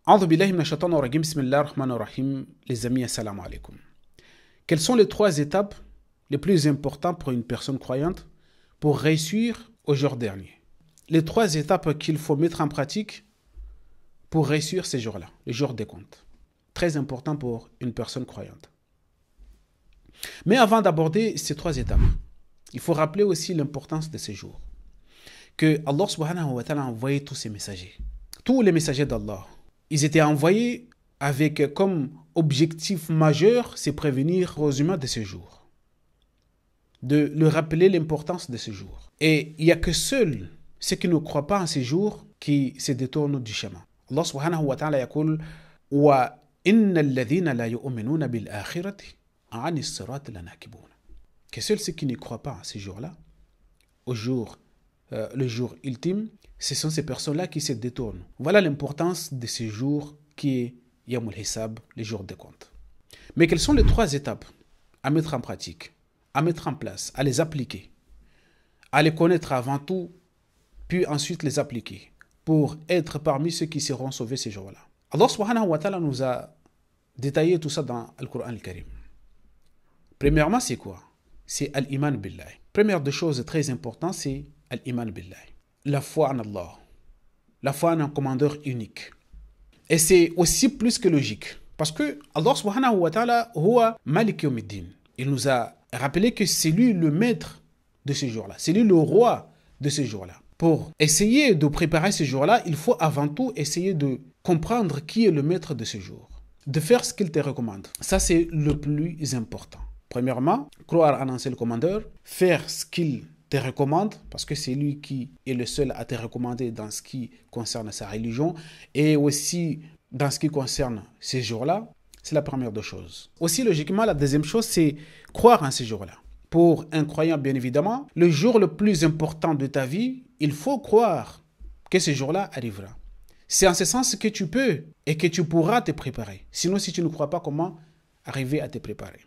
A'udhu billahi minash shaitanir rajim, bismillahir rahmanir rahim. Les amis, assalamu alaikum. Quelles sont les 3 étapes les plus importantes pour une personne croyante pour réussir au jour dernier? Les 3 étapes qu'il faut mettre en pratique pour réussir ces jours-là, le jour des comptes. Très important pour une personne croyante. Mais avant d'aborder ces 3 étapes, il faut rappeler aussi l'importance de ces jours. Que Allah subhanahu wa ta'ala a envoyé tous ces messagers. Tous les messagers d'Allah, ils étaient envoyés avec comme objectif majeur, c'est prévenir aux humains de ce jour. De leur rappeler l'importance de ce jour. Et il n'y a que seuls ceux qui ne croient pas en ces jours qui se détournent du chemin. Allah subhanahu wa ta'ala yaqul wa innal ladhina la yu'minuna bil akhirati 'ani as-sirati lanakibun. Que seuls ceux qui ne croient pas en ces jours-là, le jour ultime, ce sont ces personnes-là qui se détournent. Voilà l'importance de ce jour qui est Yawmul Hisab, les jours des comptes. Mais quelles sont les 3 étapes à mettre en pratique, à mettre en place, à les appliquer, à les connaître avant tout, puis ensuite les appliquer, pour être parmi ceux qui seront sauvés ces jours-là? Allah subhanahu wa ta'ala nous a détaillé tout ça dans le Coran al-Karim. Premièrement, c'est quoi? C'est al-iman billah. Première des choses très importantes, c'est al-iman billah. La foi en Allah. La foi en un commandeur unique. Et c'est aussi plus que logique. Parce que Allah subhanahu wa ta'ala, huwa malik yawmiddin. Il nous a rappelé que c'est lui le maître de ce jour-là. C'est lui le roi de ce jour-là. Pour essayer de préparer ce jour-là, il faut avant tout essayer de comprendre qui est le maître de ce jour. De faire ce qu'il te recommande. Ça, c'est le plus important. Premièrement, croire en un seul commandeur, faire ce qu'il te recommande, parce que c'est lui qui est le seul à te recommander dans ce qui concerne sa religion, et aussi dans ce qui concerne ces jours-là. C'est la première des choses. Aussi, logiquement, la deuxième chose, c'est croire en ces jours-là. Pour un croyant, bien évidemment, le jour le plus important de ta vie, il faut croire que ce jour-là arrivera. C'est en ce sens que tu peux et que tu pourras te préparer. Sinon, si tu ne crois pas, comment arriver à te préparer?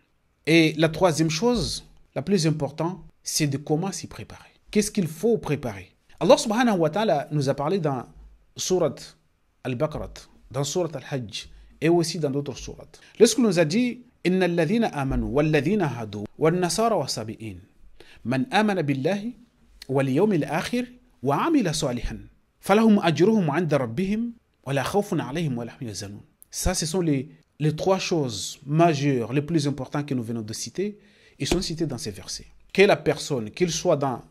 Et la troisième chose, la plus importante, c'est de comment s'y préparer. Qu'est-ce qu'il faut préparer? Allah subhanahu wa ta'ala nous a parlé dans Surat al-Baqarah, dans Surat al-Hajj et aussi dans d'autres sourates. Lorsqu'il nous a dit Inna alladhina amanu walladhina hadu wal nasara wasabi'in man amana billahi wal yawmil akhir wa amila salihan falahum ajruhum 'inda rabbihim wa la khawfun 'alayhim wa la hum yahzanun. Ça, ce sont les 3 choses majeures, les plus importantes que nous venons de citer, ils sont cités dans ces versets. Que la personne, qu'il soit dans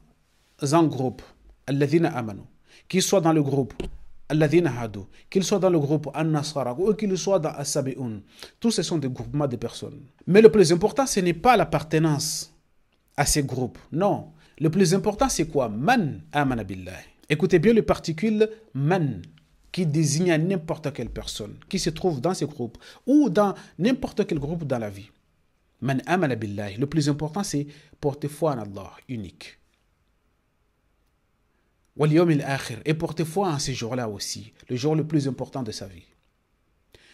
un groupe, alladhina amanu, qu'il soit dans le groupe, alladhina hadu, qu'il soit dans le groupe an-nasara, ou qu'il soit dans as-sabi'un, tous ce sont des groupements de personnes. Mais le plus important, ce n'est pas l'appartenance à ces groupes. Non. Le plus important, c'est quoi? Man amana billah. Écoutez bien le particule man, qui désigne n'importe quelle personne qui se trouve dans ces groupes ou dans n'importe quel groupe dans la vie. Man amana billahi. Le plus important, c'est porter foi en Allah, unique. Wal yawmil akhir. Et porter foi en ces jours-là aussi, le jour le plus important de sa vie.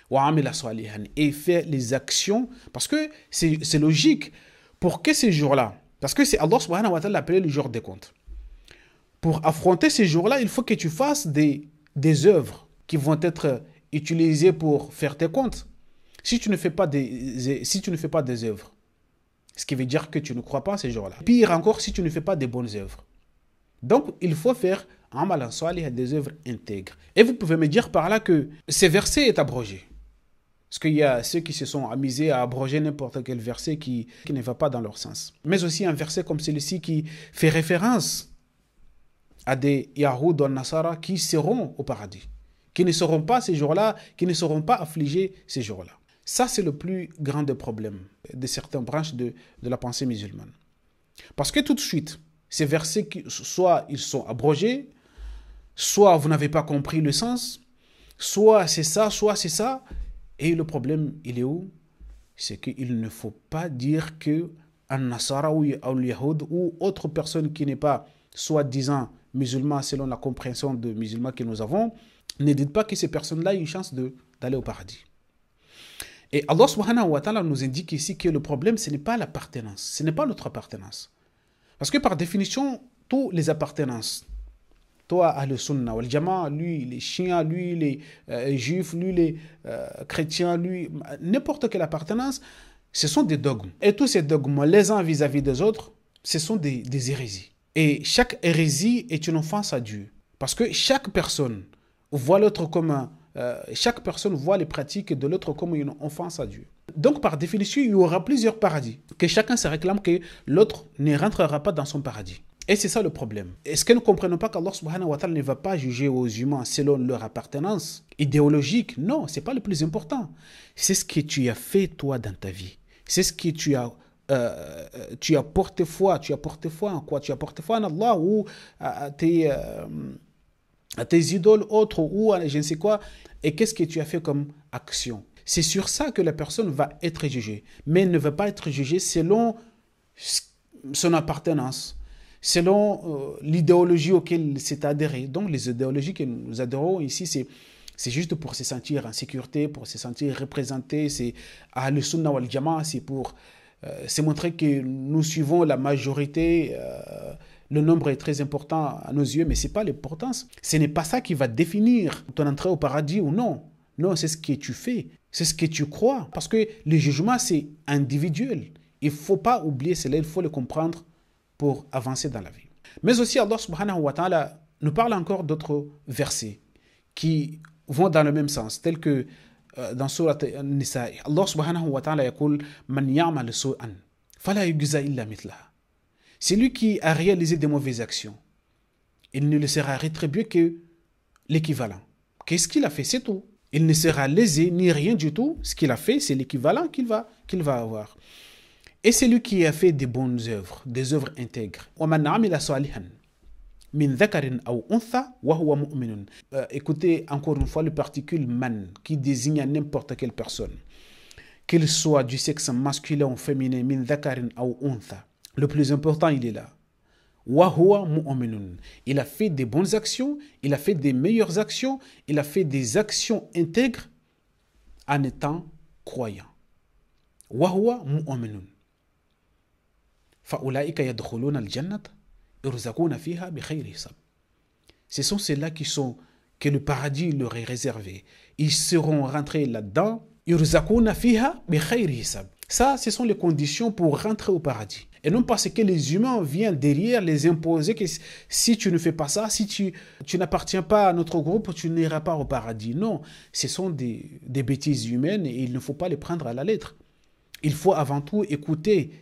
Wa amila salihan. Et faire les actions, parce que c'est logique, pour que ces jours-là, parce que c'est Allah subhanahu wa ta'ala appelé le jour des comptes. Pour affronter ces jours-là, il faut que tu fasses des œuvres qui vont être utilisées pour faire tes comptes. Si tu ne fais pas des œuvres, ce qui veut dire que tu ne crois pas à ces jours-là. Pire encore, si tu ne fais pas des bonnes œuvres. Donc, il faut faire amalan salih, des œuvres intègres. Et vous pouvez me dire par là que ce verset est abrogé. Parce qu'il y a ceux qui se sont amusés à abroger n'importe quel verset qui ne va pas dans leur sens. Mais aussi un verset comme celui-ci qui fait référence à des Yahoud ou Nasara qui seront au paradis, qui ne seront pas ces jours-là, qui ne seront pas affligés ces jours-là. Ça, c'est le plus grand des problèmes de certaines branches de la pensée musulmane. Parce que tout de suite, ces versets, soit ils sont abrogés, soit vous n'avez pas compris le sens, soit c'est ça, soit c'est ça. Et le problème, il est où? C'est qu'il ne faut pas dire que un Nasara ou un Yahoud ou autre personne qui n'est pas soi-disant musulman selon la compréhension de musulmans que nous avons, ne dites pas que ces personnes-là ont une chance d'aller au paradis. Et Allah subhanahu wa ta'ala nous indique ici que le problème, ce n'est pas l'appartenance, ce n'est pas notre appartenance. Parce que par définition, toutes les appartenances Toi, Ahl Sunna wal Jama'a, lui, les chiens, lui, les juifs, lui, les chrétiens, lui, n'importe quelle appartenance, ce sont des dogmes. Et tous ces dogmes, les uns vis-à-vis des autres, ce sont des hérésies. Et chaque hérésie est une offense à Dieu. Parce que chaque personne voit l'autre comme chaque personne voit les pratiques de l'autre comme une offense à Dieu. Donc, par définition, il y aura plusieurs paradis. Que chacun se réclame que l'autre ne rentrera pas dans son paradis. Et c'est ça le problème. Est-ce que nous ne comprenons pas qu'Allah subhanahu wa ta'ala ne va pas juger aux humains selon leur appartenance idéologique? Non, ce n'est pas le plus important. C'est ce que tu as fait toi dans ta vie. C'est ce que tu as porté foi. Tu as porté foi en quoi? Tu as porté foi en Allah ou à tes idoles autres ou à je ne sais quoi. Et qu'est-ce que tu as fait comme action? C'est sur ça que la personne va être jugée. Mais elle ne va pas être jugée selon son appartenance, selon l'idéologie auquel il s'est adhéré. Donc les idéologies que nous adhérons ici, c'est juste pour se sentir en sécurité, pour se sentir représenté. C'est Ahl Sunna wal Jama'a, c'est pour c'est montrer que nous suivons la majorité. Le nombre est très important à nos yeux, mais ce n'est pas l'importance. Ce n'est pas ça qui va définir ton entrée au paradis ou non. Non, c'est ce que tu fais, c'est ce que tu crois. Parce que le jugement, c'est individuel. Il ne faut pas oublier cela, il faut le comprendre pour avancer dans la vie. Mais aussi, Allah subhanahu wa ta'ala nous parle encore d'autres versets qui vont dans le même sens, tels que dans Surat An-Nisa. Allah subhanahu wa ta'ala yaqul man ya'mal su'an fala yujza illa mithlaha. C'est lui qui a réalisé des mauvaises actions. Il ne le sera rétribué que l'équivalent. Qu'est-ce qu'il a fait? C'est tout. Il ne sera lésé ni rien du tout. Ce qu'il a fait, c'est l'équivalent qu'il va avoir. Et c'est lui qui a fait des bonnes œuvres, des œuvres intègres. Écoutez encore une fois le particule man qui désigne n'importe quelle personne, qu'il soit du sexe masculin ou féminin, min dhakarin aw untha. Le plus important, il est là. Il a fait des bonnes actions, il a fait des meilleures actions, il a fait des actions intègres en étant croyant. Ce sont ceux-là que le paradis leur est réservé. Ils seront rentrés là-dedans. Ça, ce sont les conditions pour rentrer au paradis. Et non parce que les humains viennent derrière les imposer que si tu ne fais pas ça, si tu n'appartiens pas à notre groupe, tu n'iras pas au paradis. Non, ce sont des bêtises humaines et il ne faut pas les prendre à la lettre. Il faut avant tout écouter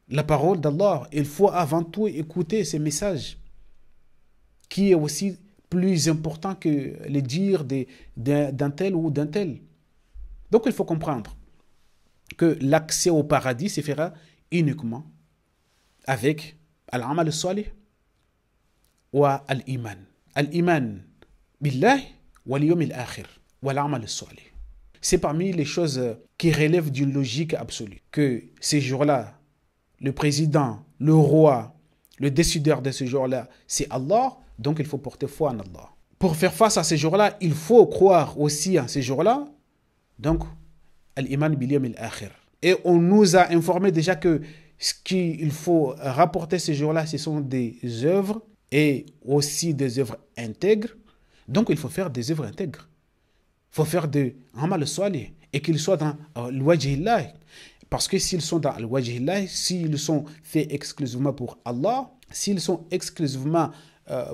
la parole d'Allah. Il faut avant tout écouter ces messages qui est aussi plus important que les dires d'un tel ou d'un tel. Donc il faut comprendre que l'accès au paradis se fera uniquement avec al-amal al-salih ou al-iman. Al-iman billahi wal yawm al-akhir wa al-amal al-salih. C'est parmi les choses qui relèvent d'une logique absolue. Que ces jours-là, le président, le roi, le décideur de ce jour-là, c'est Allah, donc il faut porter foi en Allah. Pour faire face à ces jours-là, il faut croire aussi en ces jours-là, donc al-iman bil yawm al-akhir. Et on nous a informé déjà que ce qu'il faut rapporter ces jours-là, ce sont des œuvres et aussi des œuvres intègres. Donc il faut faire des œuvres intègres. Il faut faire de amal salih et qu'ils soient dans al-wajhillah. Parce que s'ils sont dans al-wajhillah, s'ils sont faits exclusivement pour Allah, s'ils sont exclusivement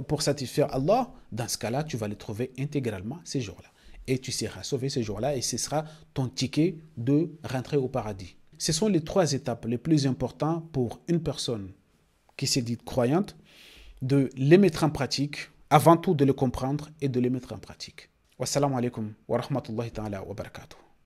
pour satisfaire Allah, dans ce cas-là, tu vas les trouver intégralement ces jours-là. Et tu seras sauvé ce jour-là et ce sera ton ticket de rentrer au paradis. Ce sont les 3 étapes les plus importantes pour une personne qui s'est dite croyante, de les mettre en pratique, avant tout de les comprendre et de les mettre en pratique. Wassalamu alaikum wa rahmatullahi ta'ala wa barakatuh.